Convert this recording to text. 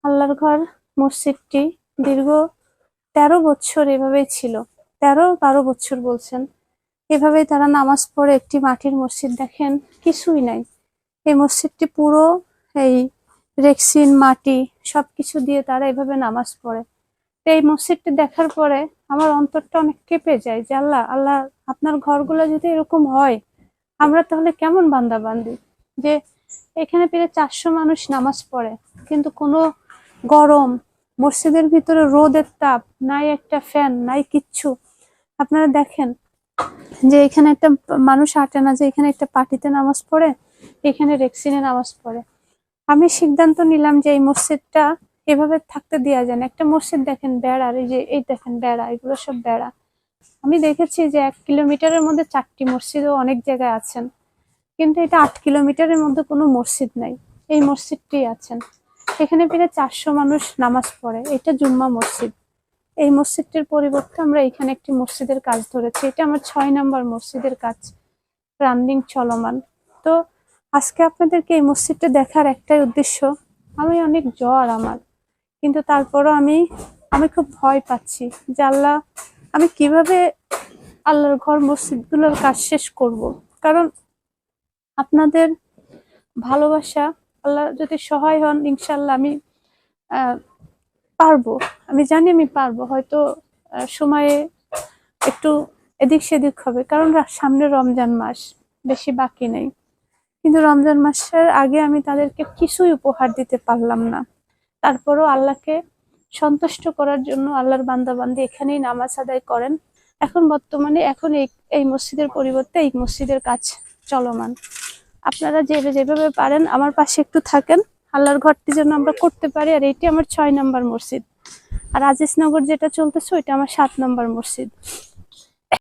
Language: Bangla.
আল্লাহর ঘর মসজিদটি দীর্ঘ ১৩ বছর এভাবেই ছিল। ১৩-১২ বছর বলছেন, এভাবেই তারা নামাজ পড়ে। একটি মাটির মসজিদ, দেখেন কিছুই নাই। এই মসজিদটি পুরো এই রেক্সিন মাটি সবকিছু দিয়ে তারা এভাবে নামাজ পড়ে। তো এই মসজিদটি দেখার পরে আমার অন্তরটা অনেক কেঁপে যায় যে আল্লাহ আল্লাহ, আপনার ঘরগুলো যদি এরকম হয়, আমরা তাহলে কেমন বান্দা বান্দি। যে এখানে প্রায় ৪০০ মানুষ নামাজ পড়ে, কিন্তু কোনো গরম, মসজিদের ভিতরে রোদের তাপ নাই, একটা ফ্যান নাই, কিচ্ছু। আপনারা দেখেন যে এখানে একটা মানুষ হাঁটে না, যে এখানে একটা পার্টিতে নামাজ পড়ে, এখানে রেক্সিনে নামাজ পড়ে। আমি সিদ্ধান্ত নিলাম যে এই মসজিদটা এভাবে থাকতে দেওয়া যায় না। একটা মসজিদ দেখেন বেড়া, এই যে এই দেখেন বেড়া, এগুলো সব বেড়া। আমি দেখেছি যে ১ কিলোমিটারের মধ্যে ৪টি মসজিদও অনেক জায়গায় আছেন, কিন্তু এটা ৮ কিলোমিটারের মধ্যে কোনো মসজিদ নাই। এই মসজিদটি আছেন, এখানে প্রায় ৪০০ মানুষ নামাজ পড়ে। এটা জুম্মা মসজিদ। এই মসজিদটির পরিবর্তে আমরা এখানে একটি মসজিদের কাজ ধরেছি। এটা আমার ৬ নাম্বার মসজিদের কাজ, রানিং চলমান। তো আজকে আপনাদেরকে এই মসজিদটা দেখার একটাই উদ্দেশ্য। আমি অনেক জ্বর আমার, কিন্তু তারপরও আমি খুব ভয় পাচ্ছি যে আল্লাহ, আমি কিভাবে আল্লাহর ঘর মসজিদগুলোর কাজ শেষ করব। কারণ আপনাদের ভালোবাসা, আল্লাহ যদি সহায় হন, ইনশাল্লাহ আমি আহ পারবো। আমি জানি আমি পারবো। হয়তো সময়ে একটু এদিক সেদিক হবে, কারণ সামনে রমজান মাস, বেশি বাকি নেই। কিন্তু রমজান মাসের আগে আমি তাদেরকে কিছুই উপহার দিতে পারলাম না। তারপরও আল্লাহকে সন্তুষ্ট করার জন্য আল্লাহর বান্দাবান্দি এখানেই নামাজ আদায় করেন। এখন বর্তমানে এই মসজিদের পরিবর্তে এই মসজিদের কাজ চলমান। আপনারা যেভাবে পারেন আমার পাশে একটু থাকেন, আল্লাহর ঘরটি যেন আমরা করতে পারি। আর এইটি আমার ৬ নাম্বার মসজিদ, আর আজিজনগর যেটা চলতেছে ওইটা আমার ৭ নাম্বার মসজিদ।